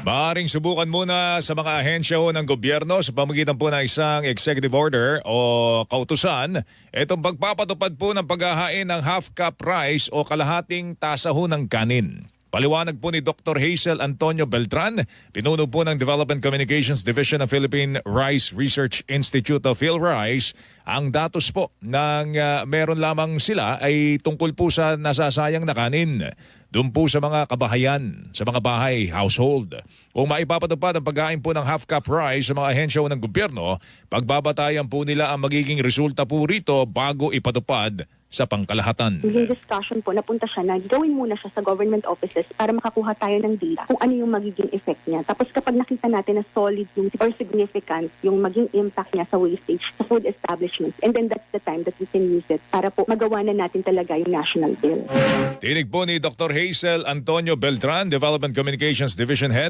Maaaring subukan muna sa mga ahensya ho ng gobyerno sa pamamagitan po ng isang executive order o kautusan itong pagpapatupad po ng paghahain ng half-cup rice o kalahating tasa ho ng kanin. Paliwanag po ni Dr. Hazel Antonio Beltran, pinuno po ng Development Communications Division ng Philippine Rice Research Institute of PhilRice, ang datos po ng meron lamang sila ay tungkol po sa nasasayang na kanin. Doon po sa mga kabahayan, sa mga bahay, household. Kung maipapatupad ang pagkain po ng half-cup rice sa mga ahensya ng gobyerno, pagbabatayan po nila ang magiging resulta po rito bago ipatupad sa pangkalahatan. Yung discussion po, napunta siya na gawin muna siya sa government offices para makakuha tayo ng data kung ano yung magiging effect niya. Tapos kapag nakita natin na solid yung or significant yung maging impact niya sa wastage sa food establishments, and then that's the time that we can use it para po magawa na natin talaga yung national bill. Tinig po ni Dr. Hazel Antonio Beltran, Development Communications Division Head